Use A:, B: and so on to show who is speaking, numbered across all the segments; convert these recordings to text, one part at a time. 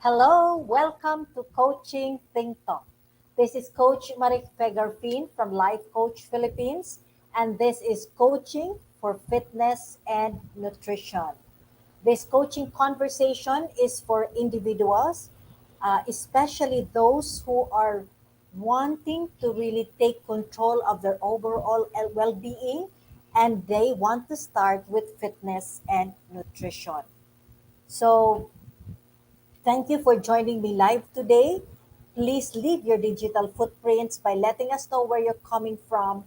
A: Hello, welcome to Coaching Think Talk. This is Coach Marife Garfin from Life Coach Philippines, and this is Coaching for Fitness and Nutrition. This coaching conversation is for individuals, especially those who are wanting to really take control of their overall well being and they want to start with fitness and nutrition. So, thank you for joining me live today. Please leave your digital footprints by letting us know where you're coming from.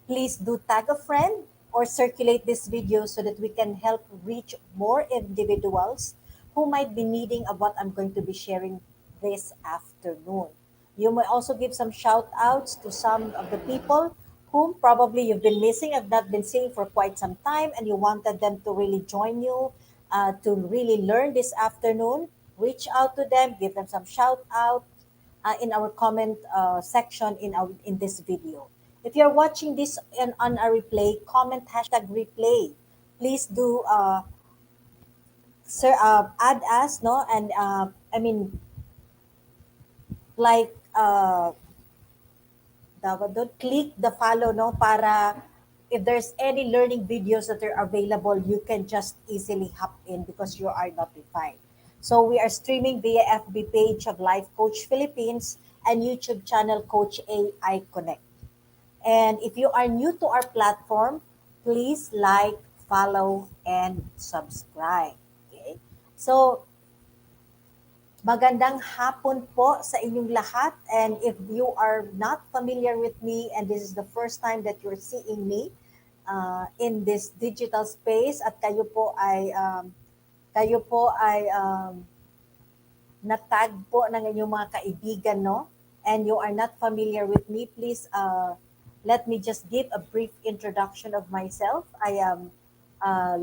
A: Please do tag a friend or circulate this video so that we can help reach more individuals who might be needing of what I'm going to be sharing this afternoon. You may also give some shout outs to some of the people whom probably you've been missing, have not been seeing for quite some time, and you wanted them to really join you to really learn this afternoon. Reach out to them, give them some shout out in our comment section in this video. If you're watching this on a replay, comment hashtag replay. Please do add us, no? And like click the follow, no? Para if there's any learning videos that are available, you can just easily hop in because you are notified. So we are streaming via FB page of Life Coach Philippines and YouTube channel Coach AI Connect. And if you are new to our platform, please like, follow, and subscribe. Okay? So, magandang hapon po sa inyong lahat. And if you are not familiar with me and this is the first time that you're seeing me in this digital space at kayo po ay natag po ng inyong mga kaibigan, no? And you are not familiar with me, please let me just give a brief introduction of myself. I am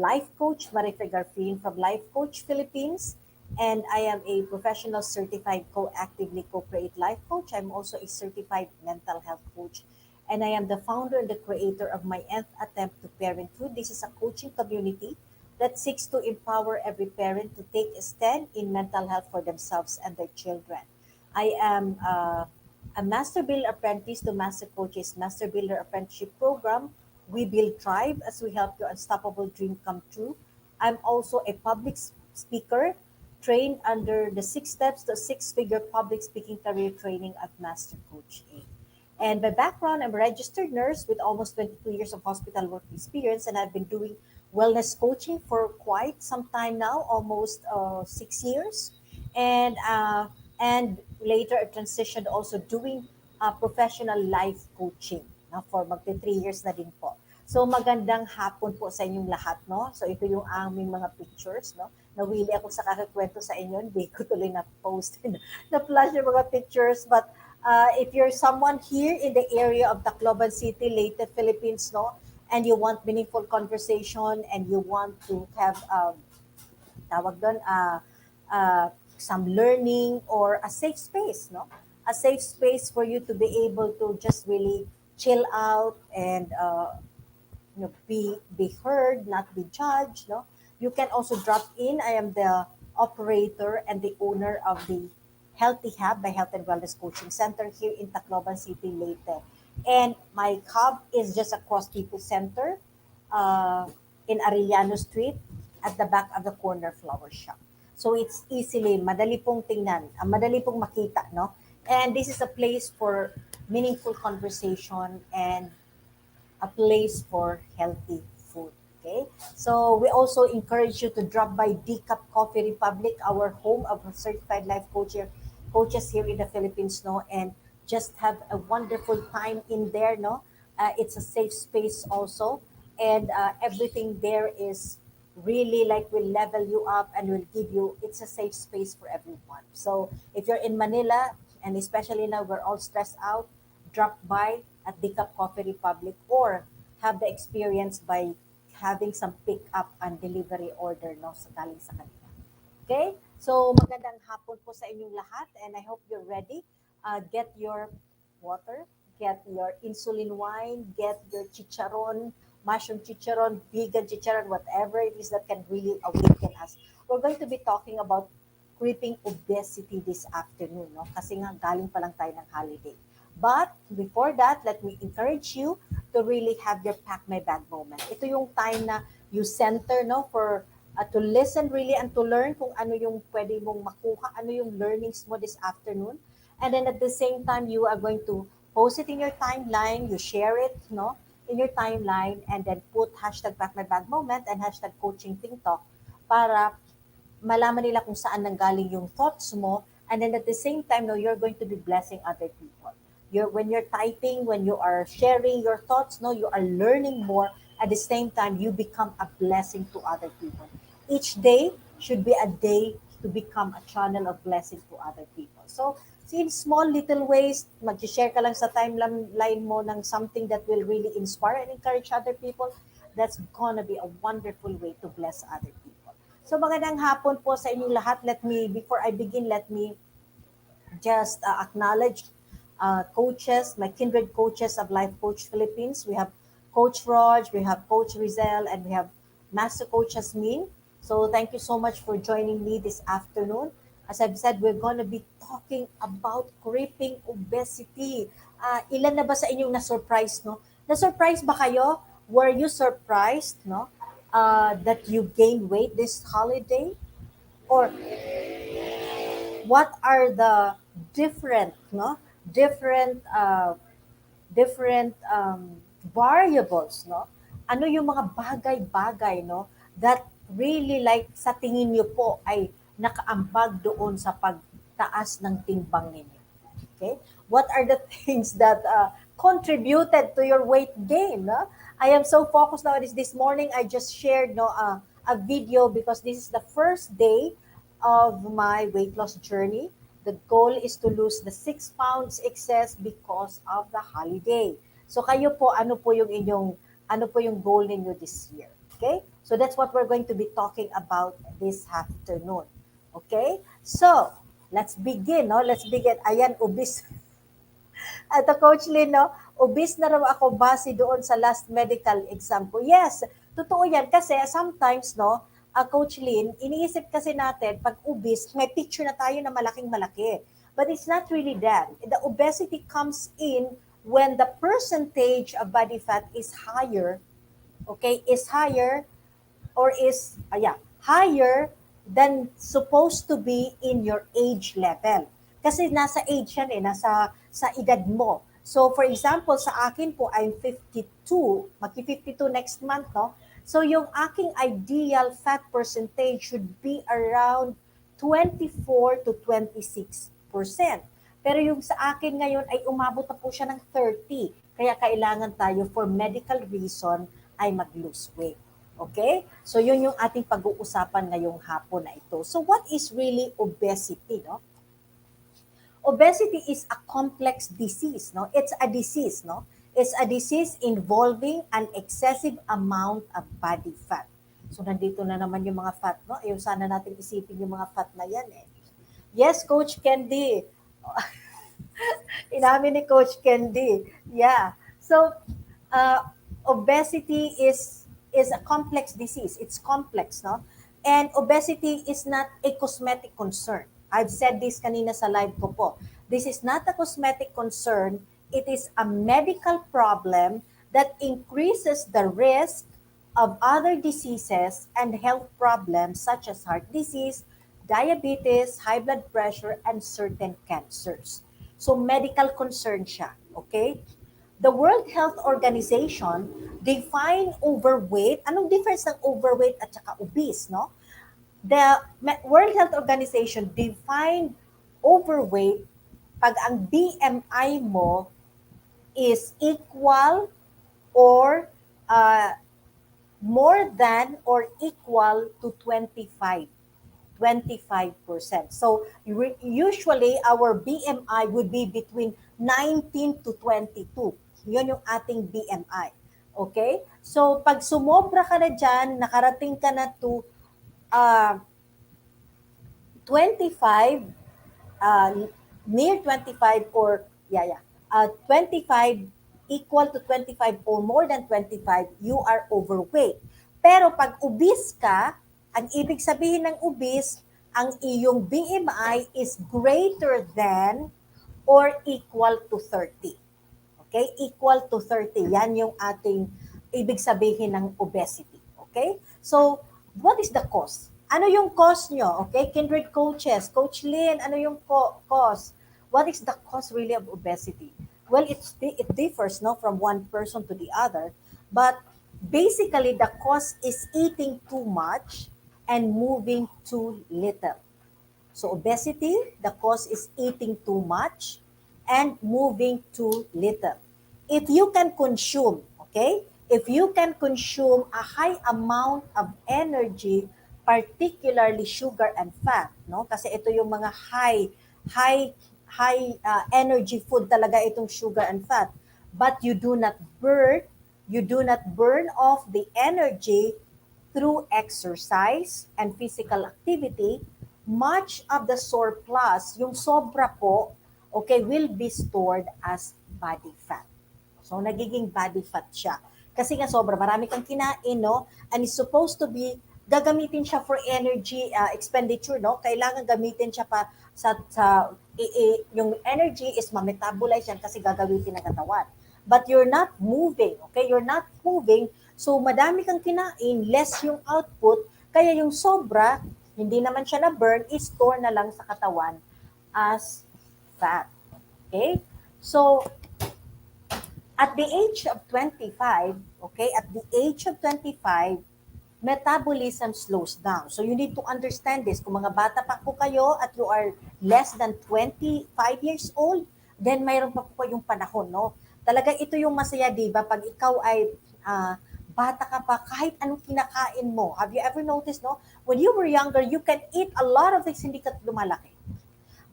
A: Life Coach Marife Garfin from Life Coach Philippines, and I am a professional certified co-actively co-create life coach. I'm also a certified mental health coach, and I am the founder and the creator of my nth attempt to parenthood. This is a coaching community that seeks to empower every parent to take a stand in mental health for themselves and their children. I am a Master Builder Apprentice to Master Coach's Master Builder Apprenticeship Program. We build tribe as we help your unstoppable dream come true. I'm also a public speaker trained under the 6 steps to six-figure public speaking career training at Master Coach A. And by background, I'm a registered nurse with almost 22 years of hospital work experience, and I've been doing wellness coaching for quite some time now, almost 6 years. And later I transitioned also doing professional life coaching na for magti 3 years na din po. So magandang hapon po sa inyong lahat, no? So ito yung aming mga pictures, no? Nawili ako sa kakakwento sa inyo, hindi ko tuloy na-post, na-flash yung mga pictures. But if you're someone here in the area of Tacloban City, Leyte, Philippines, no? And you want meaningful conversation and you want to have tawag doon, some learning or a safe space, no? A safe space for you to be able to just really chill out and be heard, not be judged, no? You can also drop in. I am the operator and the owner of the Healthy Hub by Health and Wellness Coaching Center here in Tacloban City, Leyte. And my hub is just across People Center in Arellano Street at the back of the corner flower shop. So it's easily, madali pong tingnan, madali pong makita, no? And this is a place for meaningful conversation and a place for healthy food. Okay, so we also encourage you to drop by Decaf Coffee Republic, our home of certified life coaches here in the Philippines, no, and just have a wonderful time in there, no. It's a safe space also, and everything there is really like will level you up and will give you. It's a safe space for everyone. So if you're in Manila, and especially now we're all stressed out, drop by at Decaf Coffee Republic or have the experience by having some pick up and delivery order, no, sa galing sa kanila. Okay? So magandang hapon po sa inyong lahat and I hope you're ready. Get your water, get your insulin wine, get your chicharon, mushroom chicharon, vegan chicharon, whatever it is that can really awaken us. We're going to be talking about Creeping Obesity this afternoon, no? Kasi nga galing pa lang tayo ng holiday. But before that, let me encourage you to really have your pack my bag moment. Ito yung time na you center, no, for to listen really and to learn kung ano yung pwede mong makuha, ano yung learnings mo this afternoon. And then at the same time, you are going to post it in your timeline, you share it, no, in your timeline, and then put hashtag pack my bag moment and hashtag coaching think talk para malaman nila kung saan nanggaling yung thoughts mo, and then at the same time, no, you're going to be blessing other people. When you're typing, when you are sharing your thoughts, no, you are learning more. At the same time, you become a blessing to other people. Each day should be a day to become a channel of blessing to other people. So, in small little ways, mag-share ka lang sa timeline mo ng something that will really inspire and encourage other people. That's gonna be a wonderful way to bless other people. So magandang hapon po sa inyong lahat. Before I begin, let me just acknowledge coaches, my kindred coaches of Life Coach Philippines. We have Coach Raj, we have Coach Rizel, and we have Master Coach Asmin. So thank you so much for joining me this afternoon. As I've said, we're going to be talking about creeping obesity. Ilan na ba sa inyong na-surprise, no? Na-surprise ba kayo? Were you surprised, no? That you gained weight this holiday? Or what are the different, no? Different variables, no? Ano yung mga bagay-bagay, no? That really like sa tingin niyo po ay nakaambag doon sa pagtaas ng timbang ninyo. Okay? What are the things that contributed to your weight gain? No? I am so focused now. This morning I just shared a video because this is the first day of my weight loss journey. The goal is to lose the 6 pounds excess because of the holiday. So kayo po, ano po yung goal ninyo this year? Okay? So that's what we're going to be talking about this afternoon. Okay? So, let's begin, no? Let's begin. Ayan, obese. At Coach Lynn, no? Obese na raw ako base doon sa last medical exam ko. Yes, totoo yan. Kasi sometimes, no, Coach Lynn, iniisip kasi natin, pag obese, may picture na tayo na malaking-malaki. But it's not really that. The obesity comes in when the percentage of body fat is higher, okay, is higher or is higher than supposed to be in your age level. Kasi nasa age yan sa edad mo. So for example, sa akin po I'm 52, magki-52 next month, no? So yung aking ideal fat percentage should be around 24 to 26%. Pero yung sa akin ngayon ay umabot na po siya ng 30. Kaya kailangan tayo for medical reason ay mag-lose weight. Okay? So yun yung ating pag-uusapan ngayong hapon na ito. So what is really obesity, no? Obesity is a complex disease, no? It's a disease, no? It's a disease involving an excessive amount of body fat. So nandito na naman yung mga fat, no? Ayaw sana natin isipin yung mga fat na yan eh. Yes, Coach Candy. Inamin ni Coach Candy. Yeah. So, obesity is a complex disease. It's complex, no? And obesity is not a cosmetic concern. I've said this kanina sa live ko po. This is not a cosmetic concern. It is a medical problem that increases the risk of other diseases and health problems such as heart disease, diabetes, high blood pressure, and certain cancers. So medical concern siya, okay? The World Health Organization define overweight. Anong difference ng overweight at saka obese, no? The World Health Organization define overweight pag ang BMI mo is equal or more than or equal to 25%. So usually our BMI would be between 19 to 22. Yun yung ating BMI. Okay? So pag sumobra ka na dyan, nakarating ka na to 25, uh, near 25 or 25 equal to 25 or more than 25, you are overweight. Pero pag obese ka, ang ibig sabihin ng obese, ang iyong BMI is greater than or equal to 30. Okay? Equal to 30. Yan yung ating ibig sabihin ng obesity. Okay? So, what is the cause? Ano yung cause nyo? Okay? Kindred coaches. Coach Lynn, ano yung cause? What is the cause really of obesity? Well, it differs no from one person to the other, but basically the cause is eating too much and moving too little. So obesity, the cause is eating too much and moving too little. If you can consume, okay? If you can consume a high amount of energy, particularly sugar and fat, no? Kasi ito yung mga high energy food talaga itong sugar and fat. But you do not burn off the energy through exercise and physical activity, much of the surplus, yung sobra po, okay, will be stored as body fat. So, nagiging body fat siya. Kasi nga sobra, marami kang kinain, no? And it's supposed to be, gagamitin siya for energy expenditure, no? Kailangan gamitin siya pa yung energy is ma-metabolize yan kasi gagamitin ng katawan. But you're not moving, okay? You're not moving, so madami kang kinain, less yung output, kaya yung sobra, hindi naman siya na-burn, i-store na lang sa katawan as fat. Okay? So, at the age of 25, okay, at the age of 25, metabolism slows down. So you need to understand this. Kung mga bata pa po kayo at you are less than 25 years old, then mayroon pa po yung panahon, no? Talaga ito yung masaya, di ba? Pag ikaw ay bata ka pa, kahit anong kinakain mo. Have you ever noticed, no? When you were younger, you can eat a lot of things, hindi ka lumalaki.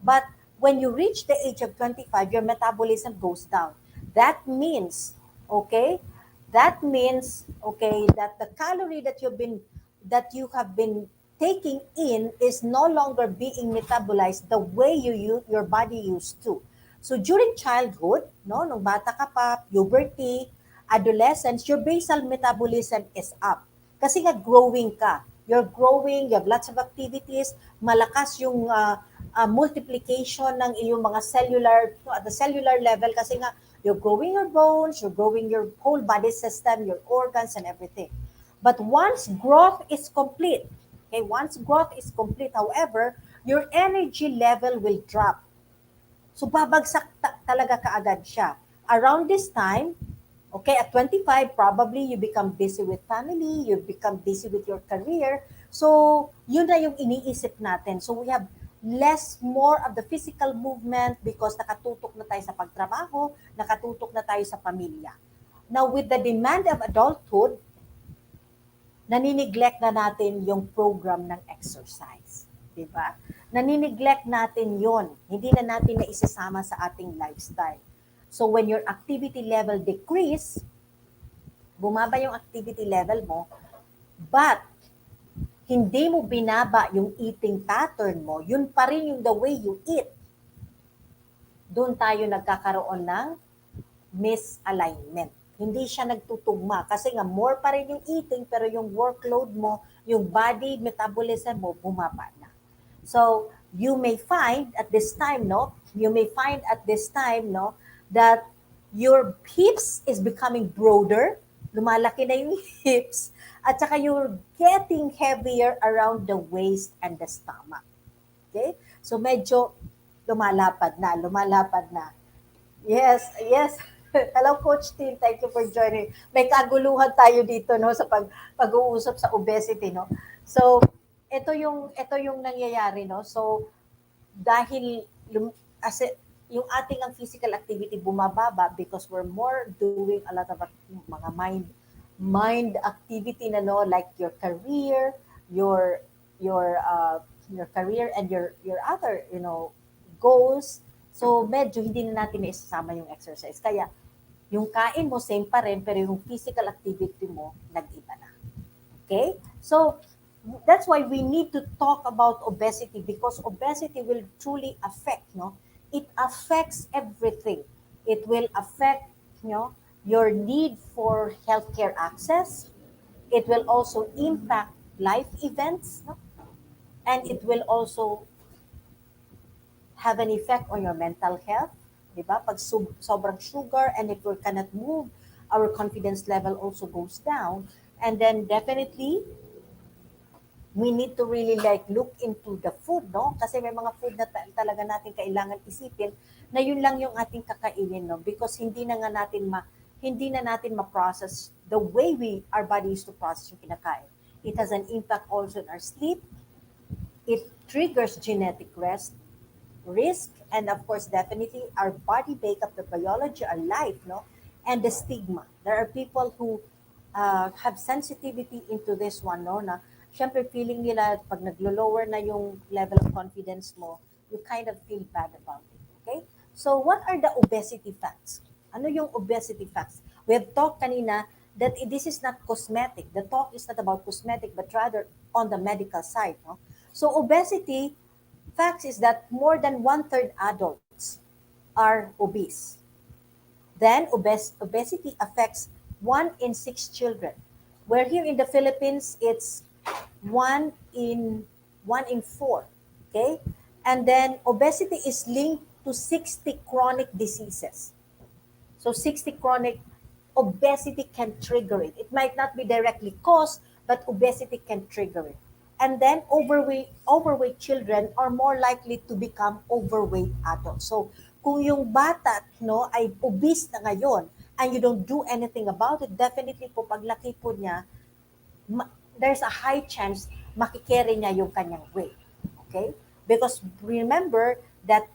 A: But when you reach the age of 25, your metabolism goes down. That means, okay, that the calorie that you have been taking in is no longer being metabolized the way your body used to. So during childhood, no, nung bata ka pa, puberty, adolescence, your basal metabolism is up. Kasi nga growing ka. You're growing, you have lots of activities, malakas yung multiplication ng iyong mga cellular, no, at the cellular level kasi nga you're growing your bones, you're growing your whole body system, your organs and everything. But once growth is complete, okay, once growth is complete, however, your energy level will drop. So babagsak talaga kaagad siya. Around this time, okay, at 25, probably you become busy with family, you become busy with your career. So, yun na yung iniisip natin. So, we have more of the physical movement because nakatutok na tayo sa pagtrabaho, nakatutok na tayo sa pamilya. Now, with the demand of adulthood, naniniglect na natin yung program ng exercise. Diba? Naniniglect natin yon. Hindi na natin na isasama sa ating lifestyle. So when your activity level decrease, bumaba yung activity level mo, but hindi mo binaba yung eating pattern mo, yun pa rin yung the way you eat. Doon tayo nagkakaroon ng misalignment. Hindi siya nagtutugma kasi nga more pa rin yung eating pero yung workload mo, yung body metabolism mo bumaba na. So, you may find at this time, no, that your hips is becoming broader, lumalaki na yung hips, at saka you're getting heavier around the waist and the stomach. Okay? So medyo lumalapad na. Yes. Hello, Coach Tin. Thank you for joining. May kaguluhan tayo dito, no, sa pag-uusap sa obesity, no. So, ito yung nangyayari, no. So, dahil yung ating ang physical activity bumababa because we're more doing a lot of mga mind activity na, no, like your career, your career and your other, goals. So medyo hindi na natin maisasama yung exercise. Kaya yung kain mo same pa rin pero yung physical activity mo nag-iba na. Okay? So that's why we need to talk about obesity because obesity will truly affect, no? It affects everything. It will affect, your need for healthcare access. It will also impact life events, no? and it will also have an effect on your mental health, di ba? Pag sobrang sugar and if we cannot move, our confidence level also goes down. And then definitely, we need to really like look into the food, no? Kasi may mga food na talaga natin kailangan isipin na yun lang yung ating kakainin, no? Because hindi na natin ma-process the way our body used to process yung kinakain. It has an impact also on our sleep. It triggers genetic risk, and of course definitely our body makeup, the biology, our life, no, and the stigma. There are people who have sensitivity into this one, no, na syempre feeling nila pag naglo-lower na yung level of confidence mo, you kind of feel bad about it. Okay, so what are the obesity facts? Ano yung obesity facts? We have talked kanina that this is not cosmetic. The talk is not about cosmetic but rather on the medical side, no. So obesity facts is that more than one-third adults are obese. Then obesity affects 1 in 6 children. Where here in the Philippines, it's one in 1 in 4. Okay, and then obesity is linked to 60 chronic diseases. So 60 chronic obesity can trigger it. It might not be directly caused, but obesity can trigger it. And then overweight children are more likely to become overweight adults. So kung yung bata, no, ay obese na ngayon and you don't do anything about it, definitely po paglaki po niya, there's a high chance makikerry niya yung kanyang weight. Okay? Because remember that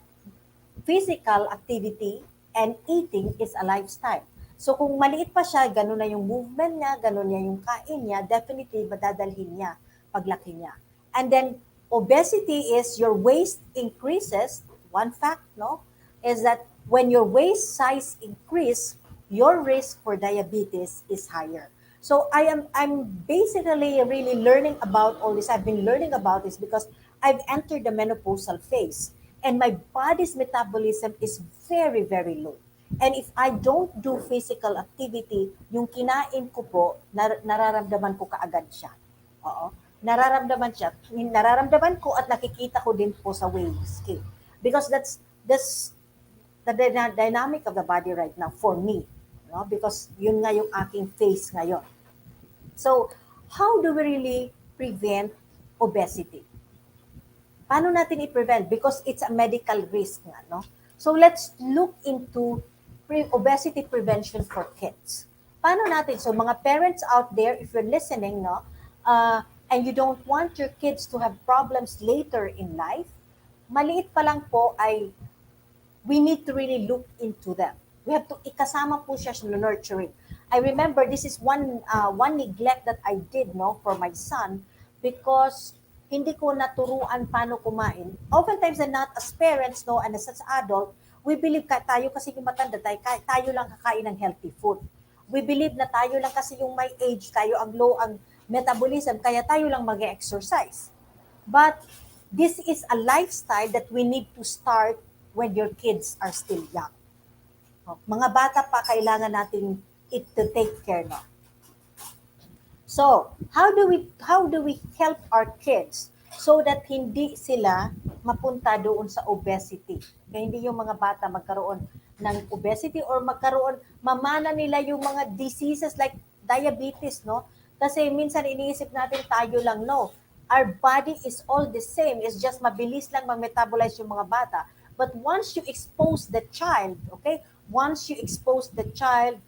A: physical activity and eating is a lifestyle. So kung maliit pa siya, ganun na yung movement niya, ganun niya yung kain niya, definitely madadalhin niya paglaki niya. And then obesity is your waist increases. One fact, no, is that when your waist size increase, your risk for diabetes is higher. So I'm basically really learning about all this. I've been learning about this because I've entered the menopausal phase and my body's metabolism is very, very low. And if I don't do physical activity, yung kinain ko po, nararamdaman ko kaagad siya. Oo. Nararamdaman siya. Nararamdaman ko at nakikita ko din po sa weighing scale. Because that's the dynamic of the body right now for me. No? Because yun nga yung aking face ngayon. So, how do we really prevent obesity? Paano natin i-prevent? Because it's a medical risk nga, no? So let's look into obesity prevention for kids. Paano natin? So mga parents out there, if you're listening, no, and you don't want your kids to have problems later in life, maliit pa lang po ay we need to really look into them. We have to ikasama po siya sa nurturing. I remember this is one neglect that I did, no, for my son because hindi ko naturuan paano kumain. Oftentimes and not as parents, no, and as adult, we believe tayo kasi yung matanda tayo lang kakain ng healthy food. We believe na tayo lang kasi yung may age, tayo ang low ang metabolism, kaya tayo lang mag-exercise. But this is a lifestyle that we need to start when your kids are still young. Mga bata pa kailangan natin it to take care no. So, how do we help our kids so that hindi sila mapunta doon sa obesity? Kaya hindi yung mga bata magkaroon ng obesity or mamana nila yung mga diseases like diabetes, no? Kasi minsan iniisip natin tayo lang, no. Our body is all the same. It's just mabilis lang mag-metabolize yung mga bata. But once you expose the child, okay? Once you expose the child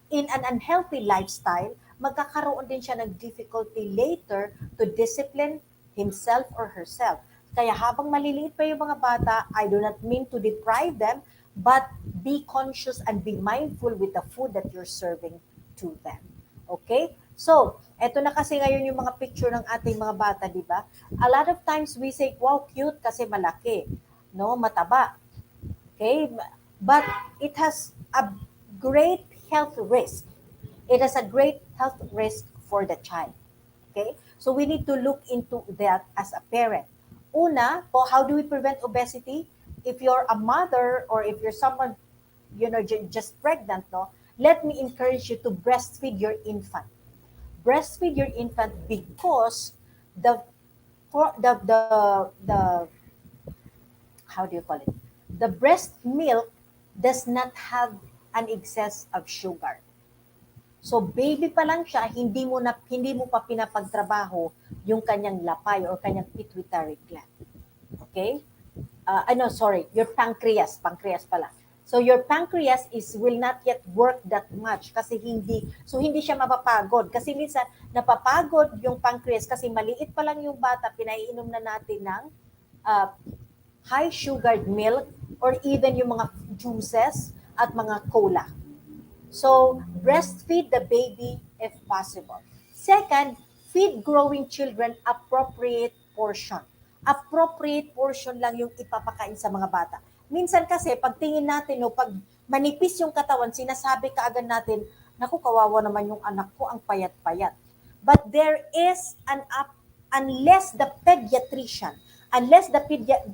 A: in an unhealthy lifestyle, magkakaroon din siya ng difficulty later to discipline himself or herself. Kaya habang maliliit pa yung mga bata, I do not mean to deprive them, but be conscious and be mindful with the food that you're serving to them. Okay? So, eto na kasi ngayon yung mga picture ng ating mga bata, di ba? A lot of times we say, wow, cute kasi malaki. No, mataba. Okay? But it has a great health risk. It has a great health risk for the child. Okay? So we need to look into that as a parent. Una, how do we prevent obesity? If you're a mother or if you're someone, just pregnant, no, let me encourage you to breastfeed your infant. Breastfeed your infant because the for the how do you call it? The breast milk does not have an excess of sugar. So baby pa lang siya, hindi mo pa pinapagtrabaho yung kanyang lapay or kanyang pituitary gland. Okay? Sorry, your pancreas pala. So your pancreas will not yet work that much kasi hindi siya mapapagod kasi minsan napapagod yung pancreas kasi maliit pa lang yung bata, pinaiinom na natin ng uh, high sugared milk or even yung mga juices at mga cola. So, breastfeed the baby if possible. Second, feed growing children appropriate portion. Appropriate portion lang yung ipapakain sa mga bata. Minsan kasi, pag tingin natin, no, pag manipis yung katawan, sinasabi kaagad natin, naku, kawawa naman yung anak ko, ang payat-payat. But there is unless the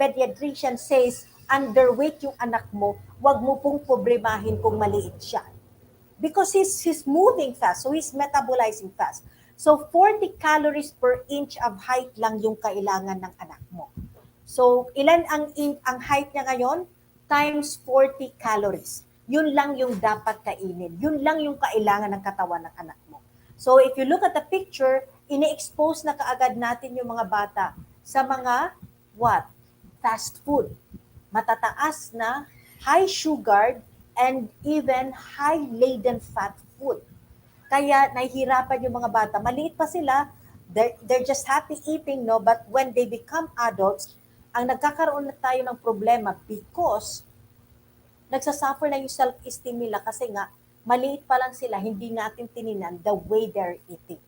A: pediatrician says underweight yung anak mo, wag mo pong problemahin kung maliit siya because he's moving fast, so he's metabolizing fast. So 40 calories per inch of height lang yung kailangan ng anak mo. So ilan ang height niya ngayon? Times 40 calories. Yun lang yung dapat kainin. Yun lang yung kailangan ng katawan ng anak mo. So if you look at the picture, ini-expose na kaagad natin yung mga bata sa mga what? Fast food. Matataas na, high sugar, and even high-laden fat food. Kaya nahihirapan yung mga bata. Maliit pa sila, they're just happy eating, no? But when they become adults, ang nagkakaroon na tayo ng problema because nagsasuffer na yung self-esteem nila kasi nga, maliit pa lang sila, hindi natin tininan the way they're eating.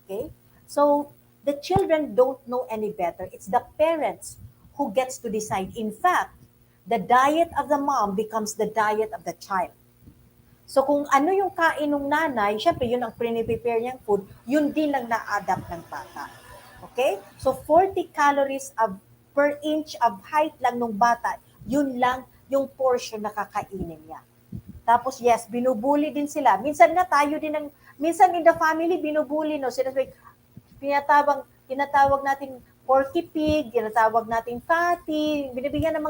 A: Okay? So, the children don't know any better. It's the parents who gets to decide. In fact, the diet of the mom becomes the diet of the child. So kung ano yung kain ng nanay, syempre yun ang prepare niyang food, yun din lang na-adapt ng bata. Okay? So 40 calories per inch of height lang ng bata, yun lang yung portion na kakainin niya. Tapos yes, binubuli din sila. Minsan nga tayo din minsan in the family binubuli, no? Sila tinatawag natin porky pig, tinatawag natin fatty, binibigyan ng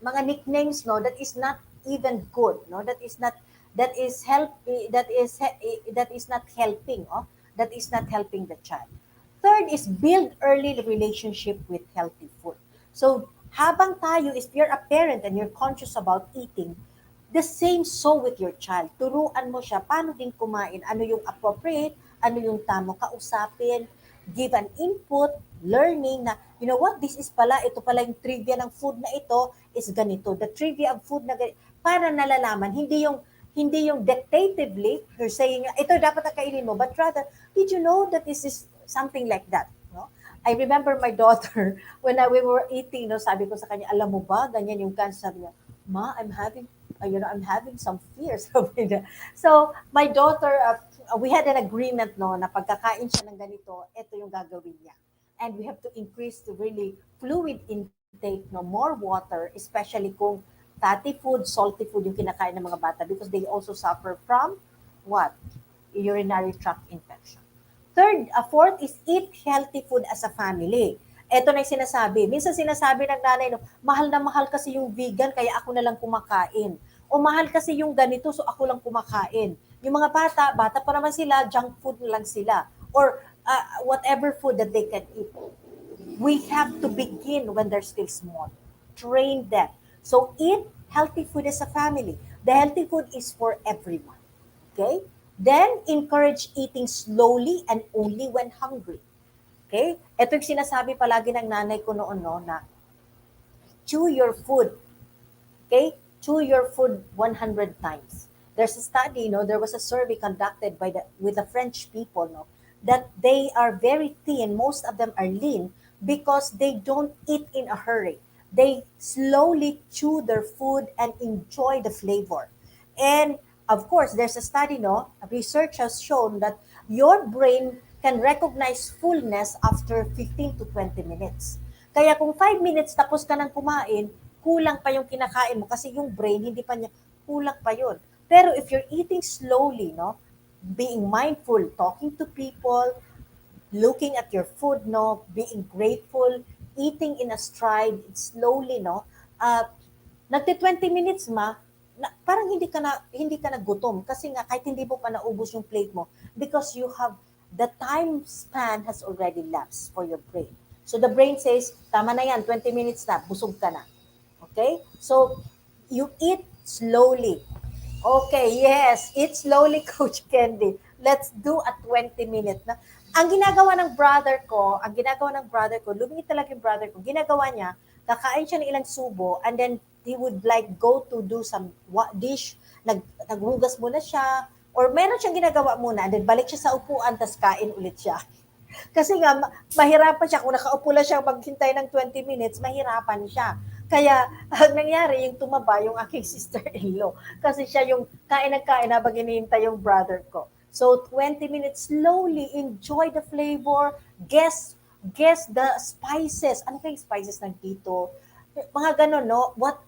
A: mga nicknames, no, that is not even good, no, that is not helping, that is not helping the child. Third is build early relationship with healthy food. So habang tayo, if you're a parent and you're conscious about eating, the same so with your child. Turuan mo siya paano din kumain, ano yung appropriate, ano yung tamang kausapin, give an input, learning na, you know what, ito pala yung trivia ng food na ito is ganito. The trivia of food na ganito, para nalalaman, hindi yung dictatively, you're saying, ito dapat na kainin mo, but rather, did you know that this is something like that? No? I remember my daughter, when we were eating, no, sabi ko sa kanya, alam mo ba, ganyan yung cancer, sabi niya, Ma, I'm having some fears. So, my daughter, we had an agreement, no, na pagkakain siya ng ganito, ito yung gagawin niya. And we have to increase the really fluid intake, no, more water, especially kung fatty food, salty food yung kinakain ng mga bata because they also suffer from what? Urinary tract infection. Fourth is eat healthy food as a family. Ito na yung sinasabi. Minsan sinasabi ng nanay, no, mahal na mahal kasi yung vegan, kaya ako na lang kumakain. O mahal kasi yung ganito, so ako lang kumakain. Yung mga bata pa naman sila, junk food na lang sila. Or whatever food that they can eat. We have to begin when they're still small. Train them. So eat healthy food as a family. The healthy food is for everyone. Okay? Then, encourage eating slowly and only when hungry. Okay? Ito yung sinasabi palagi ng nanay ko noon, no, na chew your food. Okay? Chew your food 100 times. There's a study, no, there was a survey conducted with the French people, no, that they are very thin, most of them are lean because they don't eat in a hurry. They slowly chew their food and enjoy the flavor. And of course, there's a study, no, research has shown that your brain can recognize fullness after 15 to 20 minutes. Kaya kung 5 minutes tapos ka nang kumain, kulang pa yung kinakain mo kasi yung brain, hindi pa niya, kulang pa yun. Pero if you're eating slowly, no, being mindful, talking to people, looking at your food, no, being grateful, eating in a stride, slowly, no, uh, nagti 20 minutes parang hindi ka na gutom kasi nga kahit hindi mo pa naubos yung plate mo because you have the time span has already lapsed for your brain. So the brain says, tama na yan, 20 minutes na, busog ka na. Okay? So you eat slowly. Okay, yes. Eat slowly, Coach Candy. Let's do a 20 minute na. Ang ginagawa ng brother ko, lumiit talaga yung brother ko, ginagawa niya, kakain siya ng ilang subo, and then he would like go to do some dish, naghugas muna siya, or meron siyang ginagawa muna, and then balik siya sa upuan, tas kain ulit siya. Kasi nga, mahirapan siya. Kung nakaupo lang siya maghintay ng 20 minutes, mahirapan siya. Kaya, ang nangyari, yung tumaba yung aking sister-in-law. Kasi siya yung kain ng kain habang hinihintay yung brother ko. So, 20 minutes, slowly enjoy the flavor, guess the spices. Ano kayong spices ng dito? Mga ganon, no? What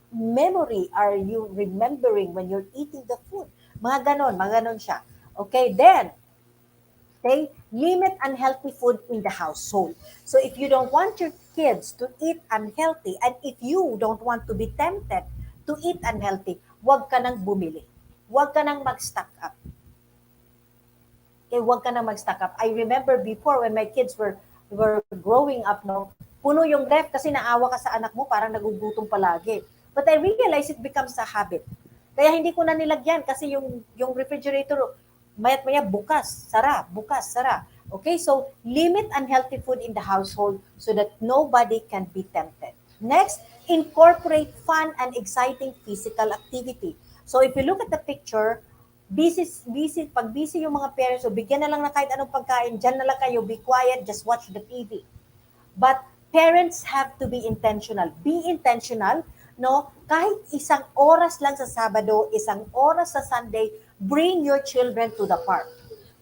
A: memory are you remembering when you're eating the food? Mga ganon siya. Okay, then, okay? Limit unhealthy food in the household. So if you don't want your kids to eat unhealthy, and if you don't want to be tempted to eat unhealthy, huwag ka nang bumili. Huwag ka nang mag-stock up. Okay, huwag ka nang mag-stock up. I remember before when my kids were growing up, no, puno yung ref kasi naawa ka sa anak mo, parang nagugutom palagi. But I realized it becomes a habit. Kaya hindi ko na nilagyan kasi yung refrigerator, mayat maya bukas, sara. Okay, so limit unhealthy food in the household so that nobody can be tempted. Next, incorporate fun and exciting physical activity. So if you look at the picture, pag busy yung mga parents, so bigyan na lang na kahit anong pagkain, dyan na lang kayo, be quiet, just watch the TV. But parents have to be intentional. Be intentional, no? Kahit isang oras lang sa Sabado, isang oras sa Sunday, bring your children to the park.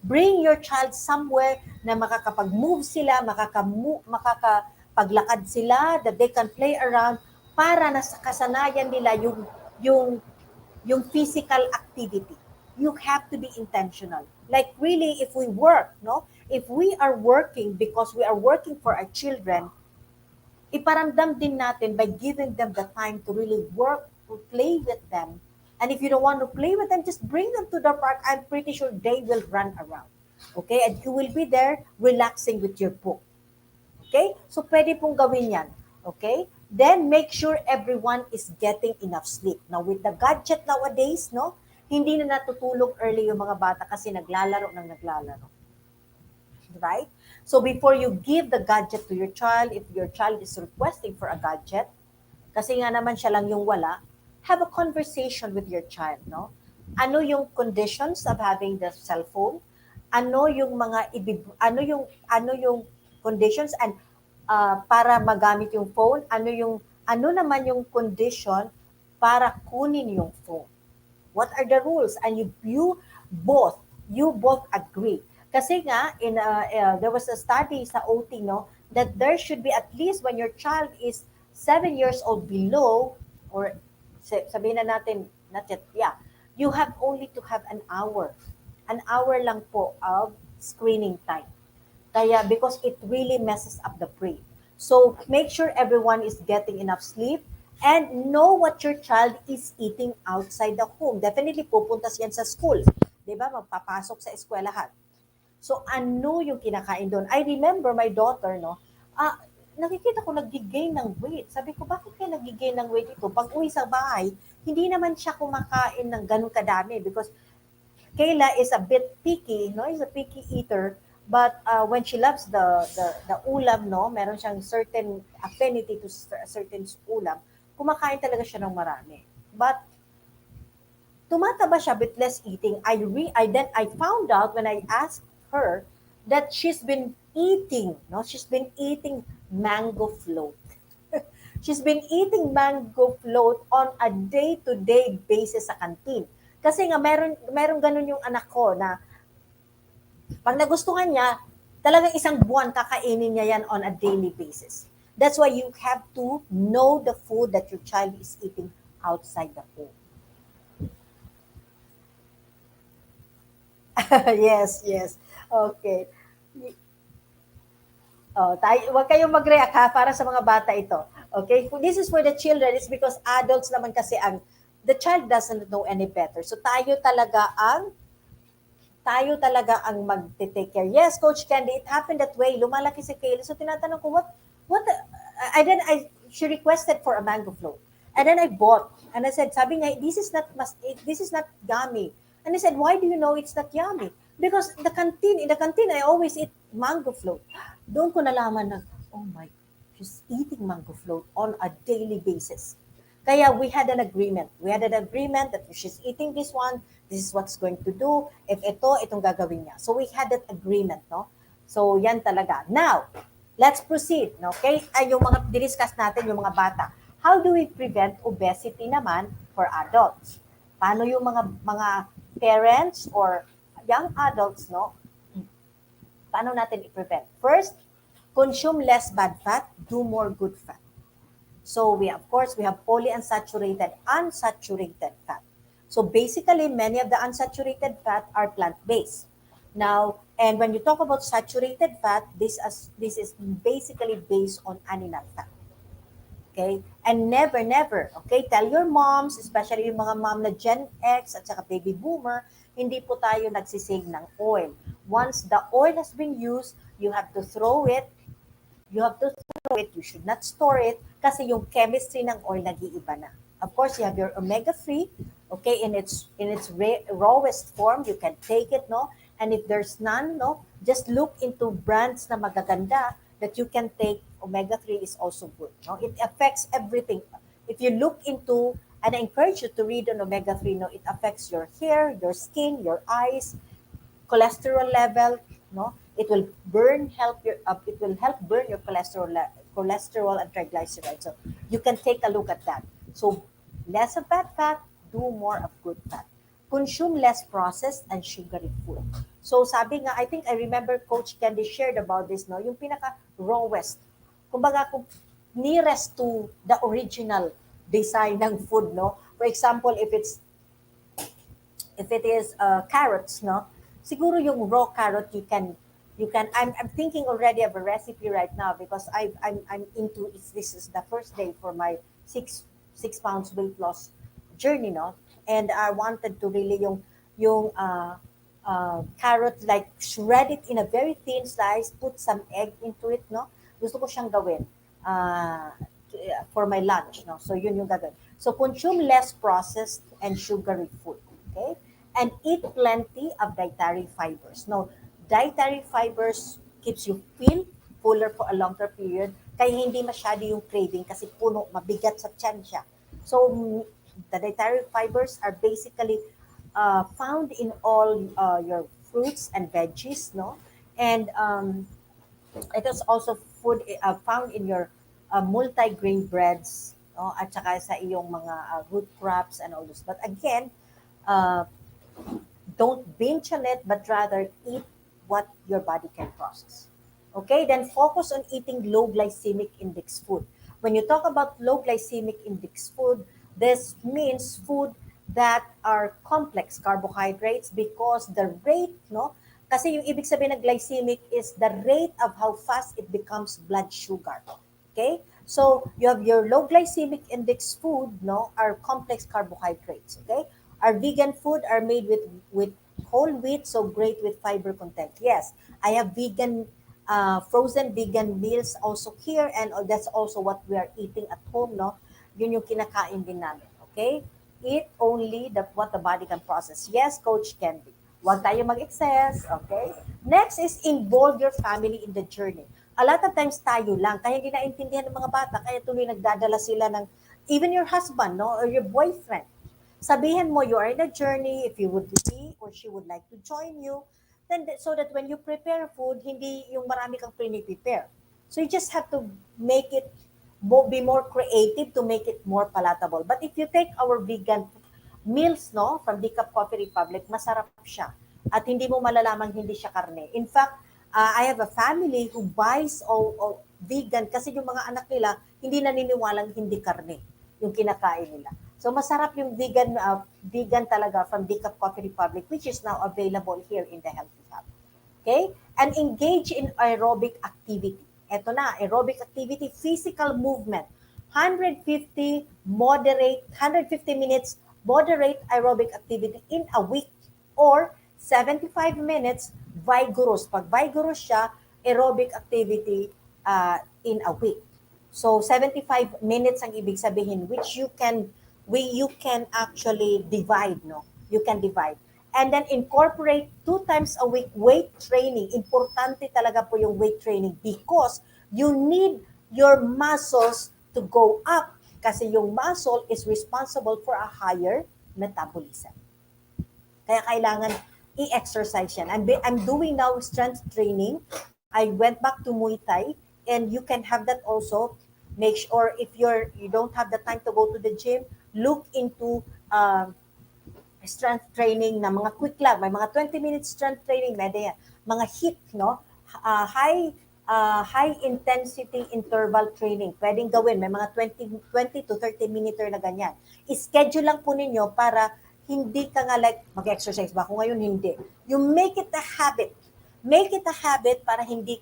A: Bring your child somewhere na makakapag-move sila, makakapaglakad sila, that they can play around para na sa kasanayan nila yung physical activity. You have to be intentional. Like really, if we work, no? If we are working because we are working for our children, iparamdam din natin by giving them the time to really work, to play with them. And if you don't want to play with them, just bring them to the park. I'm pretty sure they will run around. Okay? And you will be there relaxing with your book. Okay? So, pwede pong gawin yan. Okay? Then, make sure everyone is getting enough sleep. Now, with the gadget nowadays, no, hindi na natutulog early yung mga bata kasi naglalaro. Right? So, before you give the gadget to your child, if your child is requesting for a gadget, kasi nga naman siya lang yung wala, have a conversation with your child, no? Ano yung conditions of having the cell phone? Ano yung conditions and para magamit yung phone? Ano naman yung condition para kunin yung phone? What are the rules? And you both agree. Kasi nga there was a study sa OT, no, that there should be at least when your child is 7 years old below, or sabihin na natin, not yet, yeah, you have only to have an hour lang po of screening time. Kaya because it really messes up the brain. So make sure everyone is getting enough sleep and know what your child is eating outside the home. Definitely pupunta yan sa school. 'Di ba? Magpapasok sa eskwelahan. So ano yung kinakain doon? I remember my daughter, no, nakikita ko nag-gain ng weight. Sabi ko, bakit kaya nag-gain ng weight ito? Pag uwi sa bahay, hindi naman siya kumakain ng ganun kadami because Kayla is a bit picky, no? Is a picky eater. But when she loves the ulam, no, meron siyang certain affinity to certain ulam, kumakain talaga siya ng marami. But tumataba siya with less eating. I found out when I asked her that she's been eating, no? She's been eating mango float. She's been eating mango float on a day-to-day basis sa canteen. Kasi nga meron ganun yung anak ko na pag nagustuhan niya, talagang isang buwan kakainin niya yan on a daily basis. That's why you have to know the food that your child is eating outside the home. Yes, yes. Okay. Oh, tayo, wag kayong mag-react ha, para sa mga bata ito. Okay? This is for the children. It's because adults naman kasi the child doesn't know any better. So tayo talaga ang mag-take care. Yes, Coach Candy, it happened that way. Lumalaki si Kaylee. So tinatanong ko, she requested for a mango float. And then I bought. And I said, sabi niya, this is not yummy. And I said, why do you know it's not yummy? Because in the canteen, I always eat mango float. Doon ko nalaman na, oh my, she's eating mango float on a daily basis. Kaya we had an agreement. We had an agreement that if she's eating this one, this is what's going to do. If itong gagawin niya. So we had that agreement, no? So yan talaga. Now, let's proceed, no? Okay? Ay, yung mga discuss natin, yung mga bata. How do we prevent obesity naman for adults? Paano yung mga parents or young adults, no? Paano natin i-prevent? First, consume less bad fat, do more good fat. So of course, we have polyunsaturated, unsaturated fat. So basically, many of the unsaturated fat are plant-based. Now, and when you talk about saturated fat, this is basically based on animal fat. Okay? And never, never, okay? Tell your moms, especially yung mga mom na Gen X at saka baby boomer, hindi po tayo nagsisave ng oil. Once the oil has been used, you have to throw it. You should not store it kasi yung chemistry ng oil nag-iiba na. Of course, you have your omega-3, okay, in its rawest form, you can take it, no? And if there's none, no, just look into brands na magaganda that you can take. Omega-3 is also good, no? It affects everything. If you look into, and I encourage you to read on omega-3, no, it affects your hair, your skin, your eyes, cholesterol level, no? It will help burn your cholesterol and triglycerides. So you can take a look at that. So less of bad fat, do more of good fat. Consume less processed and sugary food. So sabi nga, I think I remember Coach Candy shared about this, no? Yung pinaka rawest. Kumbaga, kung nearest to the original design ng food, no? For example, if it is carrots, no? Siguro yung raw carrot I'm thinking already of a recipe right now because I'm into it. This is the first day for my six pounds weight loss journey, no? And I wanted to really yung carrot, like shred it in a very thin slice, put some egg into it, no? Gusto ko siyang gawin uh, for my lunch, no? So yun yung gagawin. So consume less processed and sugary food, okay? And eat plenty of dietary fibers. No, dietary fibers keeps you fuller for a longer period, kaya hindi masyado yung craving kasi puno, mabigat sa tiyan siya. So, the dietary fibers are basically found in all your fruits and veggies, no? And it is also food found in your multi-grain breads, no? At saka sa iyong mga root crops and all this. But again, uh, don't binge on it, but rather eat what your body can process. Okay, then focus on eating low glycemic index food. When you talk about low glycemic index food, this means food that are complex carbohydrates because the rate, no? Kasi yung ibig sabihin ng glycemic is the rate of how fast it becomes blood sugar. Okay? So, you have your low glycemic index food, no, are complex carbohydrates. Okay? Our vegan food are made with whole wheat, so great with fiber content. Yes, I have frozen vegan meals also here, and that's also what we are eating at home, no? Yun yung kinakain din namin, okay? Eat only what the body can process. Yes, Coach Candy. Huwag tayo mag-excess, okay? Next is involve your family in the journey. A lot of times tayo lang, kaya hindi naintindihan ng mga bata, kaya tuloy nagdadala sila ng, even your husband, no, or your boyfriend. Sabihin mo, you are in a journey, if you would be or she would like to join you, then so that when you prepare food, hindi yung marami kang prepare. So you just have to make it, be more creative to make it more palatable. But if you take our vegan meals, no, from Decaf Coffee Republic, masarap siya. At hindi mo malalamang hindi siya karne. In fact, I have a family who buys all vegan kasi yung mga anak nila hindi naniniwalang hindi karne yung kinakain nila. So masarap yung vegan talaga from Decaf Coffee Republic, which is now available here in the Healthy Hub. Okay? And engage in aerobic activity. Eto na, aerobic activity, physical movement. 150 minutes moderate aerobic activity in a week or 75 minutes vigorous. Pag vigorous siya, aerobic activity in a week. So 75 minutes ang ibig sabihin which you can actually divide, no? You can divide. And then incorporate 2 times a week weight training. Importante talaga po yung weight training because you need your muscles to go up kasi yung muscle is responsible for a higher metabolism. Kaya kailangan i-exercise yan. I'm doing now strength training. I went back to Muay Thai and you can have that also. Make sure if you don't have the time to go to the gym, look into strength training na mga quick lang. May mga 20 minutes strength training, may yan. Mga HIIT, no? High intensity interval training. Pwedeng gawin. May mga 20 to 30 minute na ganyan. I-schedule lang po ninyo para hindi ka nga like mag-exercise ba? Kung ngayon hindi. You make it a habit. Make it a habit para hindi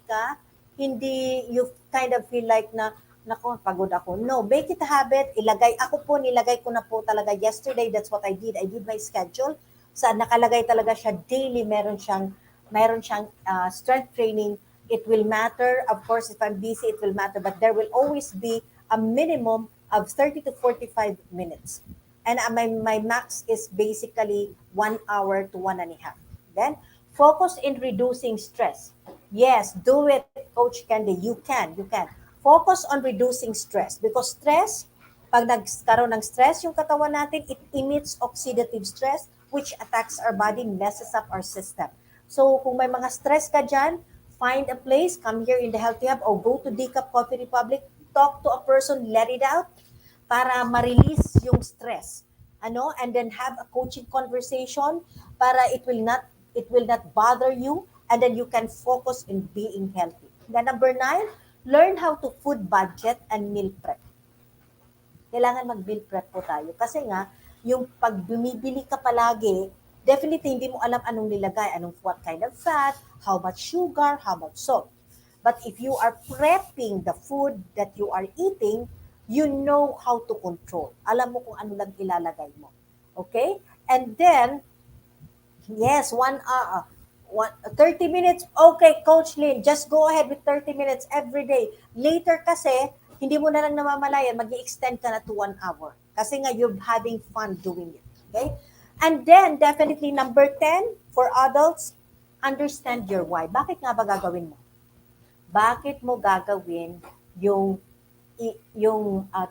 A: you kind of feel like na nako, pagod ako. No, make it a habit. Nilagay ko na po talaga yesterday. That's what I did. I did my schedule. Nakalagay talaga siya daily. Meron siyang strength training. It will matter. Of course, if I'm busy, it will matter. But there will always be a minimum of 30 to 45 minutes. And my max is basically 1 hour to 1.5. Then, focus in reducing stress. Yes, do it, Coach Candy. You can. Focus on reducing stress because stress, pag nagkaroon ng stress yung katawan natin, it emits oxidative stress which attacks our body, messes up our system. So kung may mga stress ka dyan, find a place, come here in the Healthy Hub or go to Decaf Coffee Republic, talk to a person, let it out para ma-release yung stress. And then have a coaching conversation para it will not bother you and then you can focus in being healthy. Then number 9, learn how to food budget and meal prep. Kailangan mag-meal prep po tayo. Kasi nga, yung pag bumibili ka palagi, definitely hindi mo alam anong nilagay, what kind of fat, how much sugar, how much salt. But if you are prepping the food that you are eating, you know how to control. Alam mo kung ano lang ilalagay mo. Okay? And then, yes, 30 minutes. Okay, Coach Lynn, just go ahead with 30 minutes every day. Later kasi, hindi mo na lang namamalayan, mag-i-extend ka na to 1 hour. Kasi nga, you're having fun doing it. Okay? And then, definitely, number 10, for adults, understand your why. Bakit nga ba gagawin mo? Bakit mo gagawin yung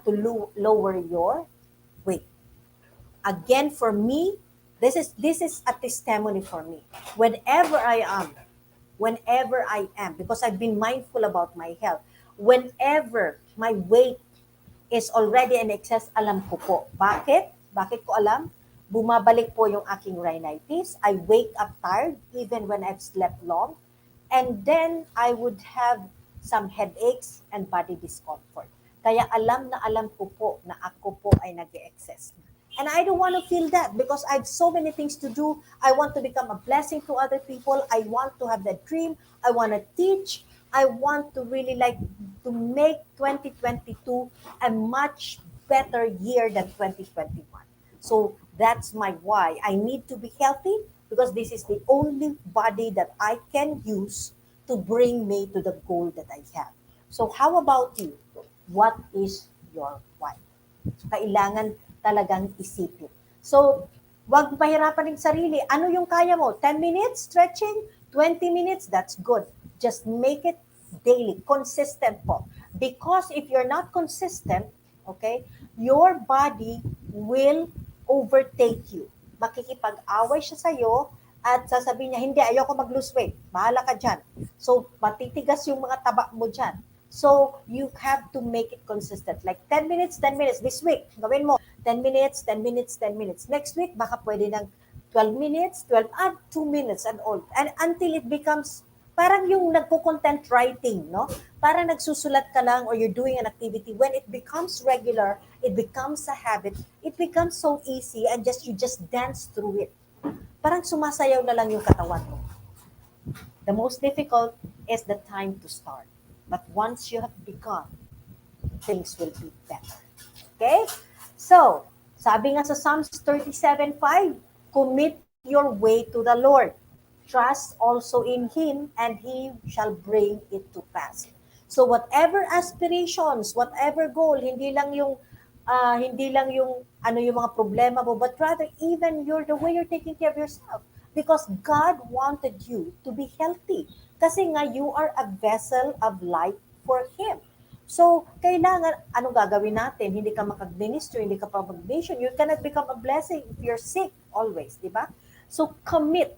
A: to lower your weight? Again, for me, this is a testimony for me. Whenever I am, because I've been mindful about my health, whenever my weight is already in excess, alam ko po. Bakit? Bakit ko alam? Bumabalik po yung aking rhinitis. I wake up tired even when I've slept long. And then I would have some headaches and body discomfort. Kaya alam na alam ko po na ako po ay nag-excess. And I don't want to feel that because I have so many things to do. I want to become a blessing to other people. I want to have that dream. I want to teach. I want to really like to make 2022 a much better year than 2021. So that's my why. I need to be healthy because this is the only body that I can use to bring me to the goal that I have. So how about you? What is your why? So, kailangan talagang isipin. So, wag pahirapan ng sarili. Ano yung kaya mo? 10 minutes stretching? 20 minutes? That's good. Just make it daily. Consistent po. Because if you're not consistent, okay, your body will overtake you. Makikipag-away siya sa'yo at sasabihin niya, hindi, ayoko mag-lose weight. Bahala ka dyan. So, matitigas yung mga taba mo dyan. So, you have to make it consistent. Like 10 minutes, 10 minutes. This week, gawin mo 10 minutes, 10 minutes, 10 minutes. Next week, baka pwede ng 12 minutes, 2 minutes and all. And until it becomes, parang yung nagko-content writing, no? Parang nagsusulat ka lang or you're doing an activity. When it becomes regular, it becomes a habit. It becomes so easy and you just dance through it. Parang sumasayaw na lang yung katawan mo. The most difficult is the time to start. But once you have begun, things will be better. Okay? So, sabi nga sa Psalms 37:5, commit your way to the Lord. Trust also in Him, and He shall bring it to pass. So whatever aspirations, whatever goal, hindi lang yung ano yung mga problema mo, but rather even the way you're taking care of yourself. Because God wanted you to be healthy. Kasi nga you are a vessel of light for Him. So, kailangan, anong gagawin natin? Hindi ka makag-minister, hindi ka pa mag-nation. You cannot become a blessing if you're sick always, di ba? So, commit.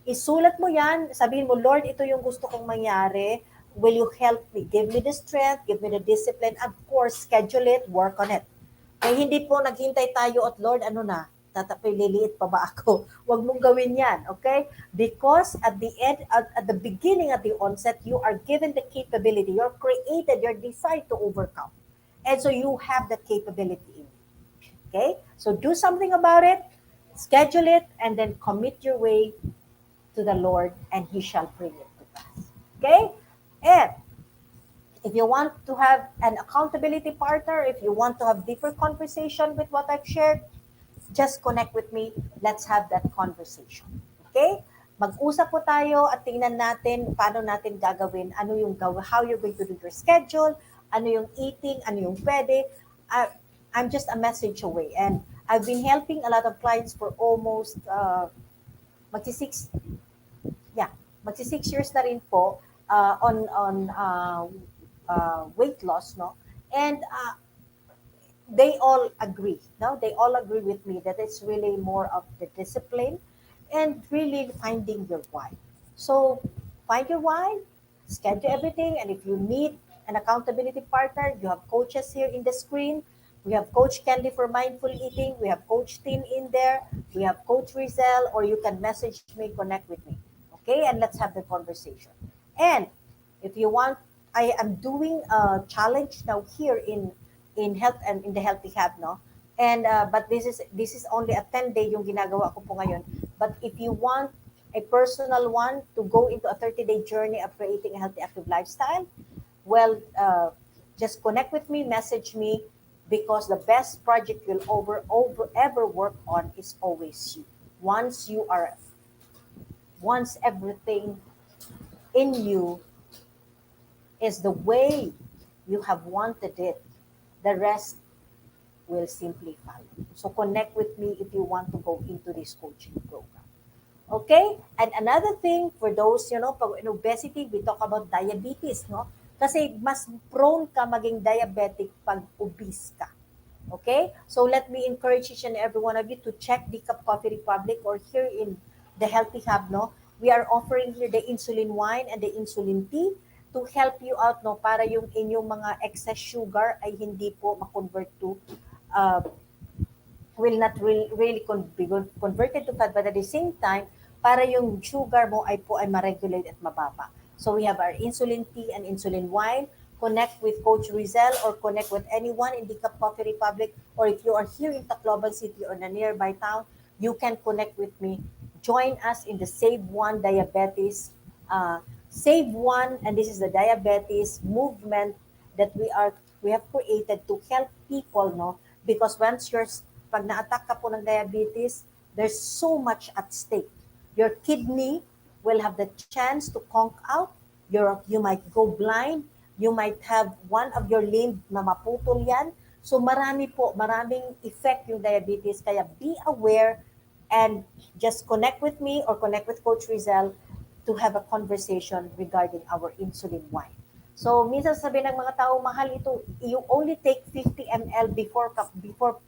A: Isulat mo yan. Sabihin mo, Lord, ito yung gusto kong mangyari. Will you help me? Give me the strength, give me the discipline. Of course, schedule it, work on it. Kaya hindi po naghintay tayo at Lord, ano na, liliit pa ba ako? Huwag mong gawin yan, okay? Because at the end, at the beginning, at the onset, you are given the capability. You're created, you're designed to overcome. And so you have the capability in you. Okay? So do something about it, schedule it, and then commit your way to the Lord, and He shall bring it to pass. Okay? And if you want to have an accountability partner, if you want to have deeper conversation with what I've shared, just connect with me. Let's have that conversation. Okay? Mag-usap po tayo at tingnan natin paano natin gagawin, how you're going to do your schedule, ano yung eating, ano yung pwede. Uh, I'm just a message away. And I've been helping a lot of clients for almost magsi-six, yeah, magsi-6 years na rin po on weight loss, no? And they all agree, no? They all agree with me that it's really more of the discipline and really finding your why. So find your why, schedule everything, and if you need an accountability partner, you have coaches here in the screen. We have Coach Candy for mindful eating. We have Coach Tim in there. We have Coach Rizal, or you can message me, connect with me. Okay, and let's have the conversation. And if you want, I am doing a challenge now here in health and in the healthy hub, no. And but this is only a 10-day yung ginagawa ko po ngayon. But if you want a personal one to go into a 30-day journey of creating a healthy active lifestyle, well, just connect with me, message me, because the best project you'll over ever work on is always you. Once you are, once everything in you is the way you have wanted it, the rest will simply follow. So connect with me if you want to go into this coaching program. Okay? And another thing for those, pag in obesity, we talk about diabetes, no? Kasi mas prone ka maging diabetic pag obese ka. Okay? So let me encourage each and every one of you to check the Cup Coffee Republic or here in the Healthy Hub, no? We are offering here the insulin wine and the insulin tea to help you out, no? Para yung inyong mga excess sugar ay hindi po ma-convert to uh, will not really be converted to fat, but at the same time, para yung sugar mo ay ma-regulate at mababa. So we have our insulin tea and insulin wine. Connect with Coach Rizal or connect with anyone in the Coffee Republic, or if you are here in Tacloban City or in a nearby town, you can connect with me. Join us in the Save One Diabetes, Save One, and this is the diabetes movement that we have created to help people, no? Because pag na-attack ka po ng diabetes, there's so much at stake. Your kidney will have the chance to conk out. You might go blind. You might have one of your limb na maputol yan. So maraming effect yung diabetes. Kaya be aware and just connect with me or connect with Coach Rizal to have a conversation regarding our insulin wine. So, minsan sabi ng mga tao, mahal ito, you only take 50 ml before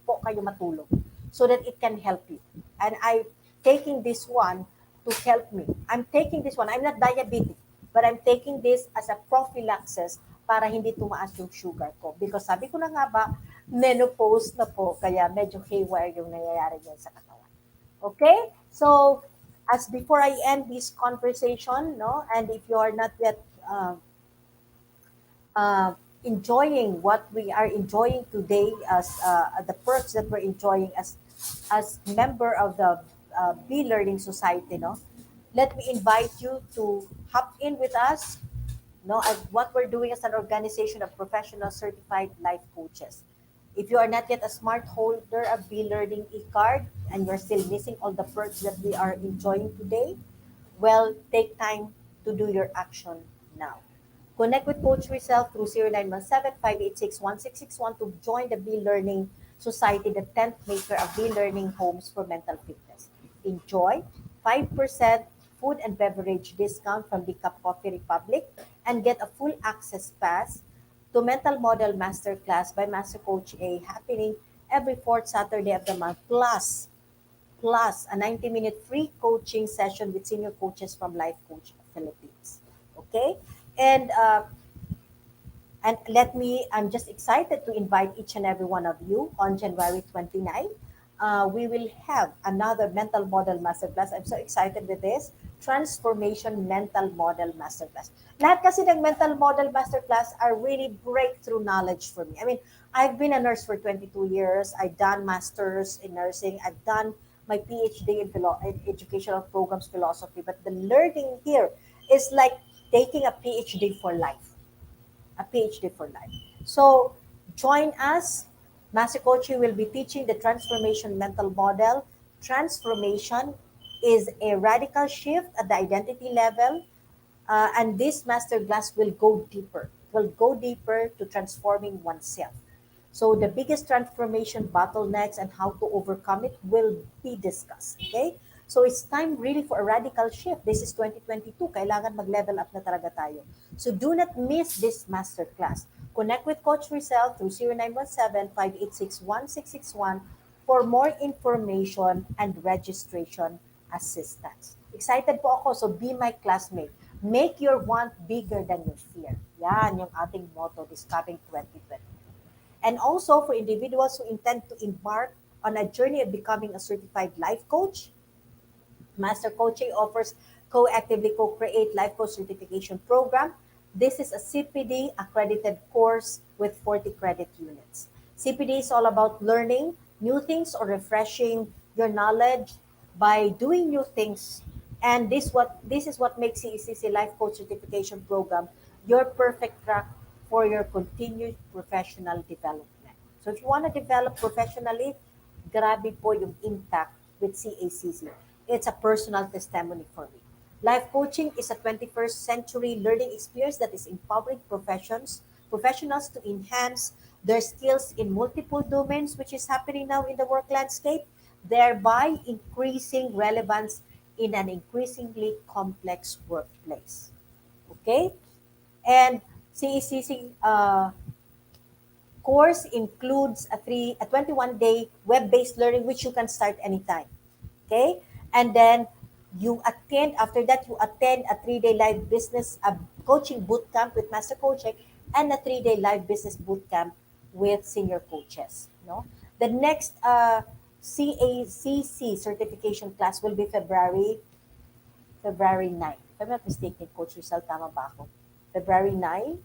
A: po kayo matulog so that it can help you. And I'm taking this one to help me. I'm taking this one. I'm not diabetic, but I'm taking this as a prophylaxis para hindi tumaas yung sugar ko. Because sabi ko na nga ba, menopause na po, kaya medyo haywire yung nangyayari dyan sa katawan. Okay? So, as before I end this conversation, no, and if you are not yet enjoying what we are enjoying today as the perks that we're enjoying as member of the Be Learning Society, no, let me invite you to hop in with us No, what we're doing as an organization of professional certified life coaches. If you are not yet a smart holder of B-Learning e-card and you're still missing all the perks that we are enjoying today, well, take time to do your action now. Connect with Coach Rizal through 0917-586-1661 to join the B-Learning Society, the 10th maker of B-Learning homes for mental fitness. Enjoy 5% food and beverage discount from the Cup Coffee Republic and get a full access pass to Mental Model Masterclass by Master Coach A happening every fourth Saturday of the month, plus a 90-minute free coaching session with senior coaches from Life Coach Philippines. Okay? And let me, I'm just excited to invite each and every one of you on January 29. We will have another mental model masterclass. I'm so excited with this. Transformation mental model masterclass. Lahat kasi ng mental model masterclass are really breakthrough knowledge for me. I mean, I've been a nurse for 22 years. I've done masters in nursing. I've done my PhD in, in educational programs philosophy. But the learning here is like taking a PhD for life, a PhD for life. So join us. Master Coaching will be teaching the transformation mental model. Transformation is a radical shift at the identity level, and this masterclass will go deeper to transforming oneself. So the biggest transformation bottlenecks and how to overcome it will be discussed. Okay? So it's time really for a radical shift. This is 2022. Kailangan mag-level up na talaga tayo. So do not miss this masterclass. Connect with Coach Rizal through 0917-586-1661 for more information and registration assistance. Excited po ako. So be my classmate. Make your want bigger than your fear. Yan yung ating motto this coming 2020. And also for individuals who intend to embark on a journey of becoming a certified life coach, Master Coaching offers Co-Actively Co-Create Life Coach Certification Program. This is a CPD accredited course with 40 credit units. CPD is all about learning new things or refreshing your knowledge by doing new things. And this is what makes CECC Life Coach Certification Program your perfect track for your continued professional development. So if you want to develop professionally, grabe po yung impact with CACC. It's a personal testimony for me. Life coaching is a 21st century learning experience that is empowering professionals to enhance their skills in multiple domains, which is happening now in the work landscape, thereby increasing relevance in an increasingly complex workplace. Okay? And CECC course includes a 21-day web-based learning which you can start anytime. Okay? And then after that, you attend a 3-day live business coaching boot camp with master coaching and a 3-day live business boot camp with senior coaches. No? The next CACC certification class will be February 9. If I'm not mistaken, Coach Rizal, tama ba ako? February 9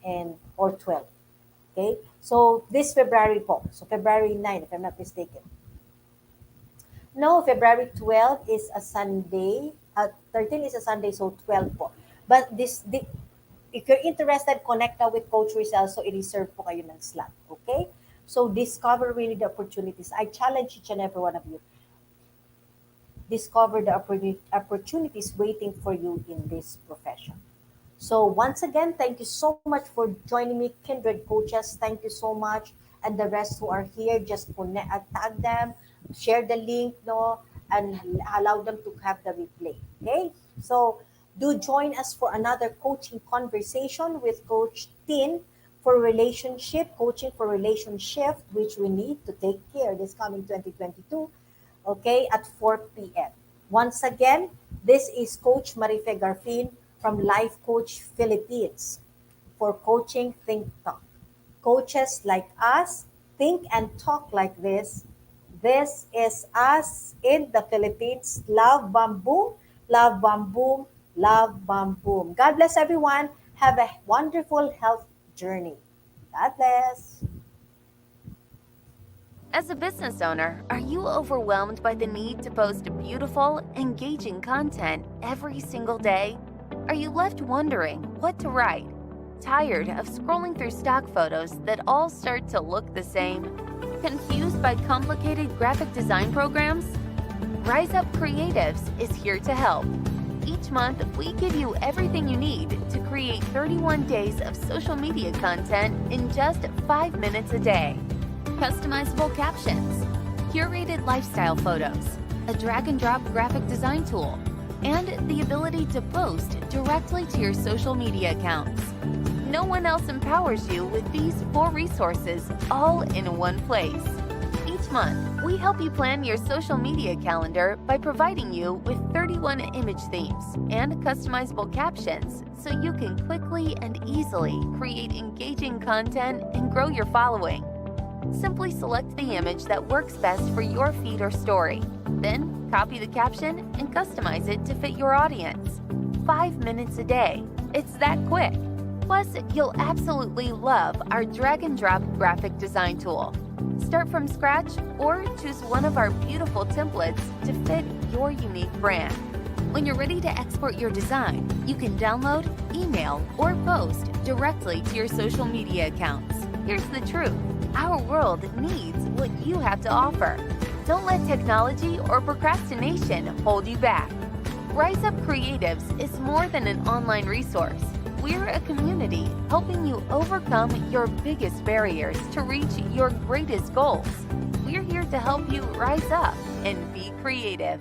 A: and or 12. Okay? So this February po. So February 9 if I'm not mistaken. No, February 12 is a Sunday. 13 is a Sunday, so 12 po. But if you're interested, connect na with Coach Rizal so i-reserve po kayo ng slot. Okay? So discover really the opportunities. I challenge each and every one of you. Discover the opportunities waiting for you in this profession. So once again, thank you so much for joining me, Kindred Coaches. Thank you so much. And the rest who are here, just tag them, share the link, no, and allow them to have the replay. Okay? So do join us for another coaching conversation with Coach Tin for coaching for relationship, which we need to take care this coming 2022, okay, at 4 p.m. Once again, this is Coach Marife Garfin from Life Coach Philippines for Coaching Think Talk. Coaches like us think and talk like this. This is us in the Philippines. Love, bam, boom, love, bam, boom, love, bam, boom. God bless everyone. Have a wonderful health journey. God bless.
B: As a business owner, are you overwhelmed by the need to post beautiful, engaging content every single day? Are you left wondering what to write? Tired of scrolling through stock photos that all start to look the same? Confused by complicated graphic design programs? Rise Up Creatives is here to help. Each month, we give you everything you need to create 31 days of social media content in just 5 minutes a day. Customizable captions, curated lifestyle photos, a drag-and-drop graphic design tool, and the ability to post directly to your social media accounts. No one else empowers you with these 4 resources all in one place. Each month, we help you plan your social media calendar by providing you with 31 image themes and customizable captions so you can quickly and easily create engaging content and grow your following. Simply select the image that works best for your feed or story. Then, copy the caption and customize it to fit your audience. 5 minutes a day. It's that quick. Plus, you'll absolutely love our drag-and-drop graphic design tool. Start from scratch or choose one of our beautiful templates to fit your unique brand. When you're ready to export your design, you can download, email, or post directly to your social media accounts. Here's the truth. Our world needs what you have to offer. Don't let technology or procrastination hold you back. Rise Up Creatives is more than an online resource. We're a community helping you overcome your biggest barriers to reach your greatest goals. We're here to help you rise up and be creative.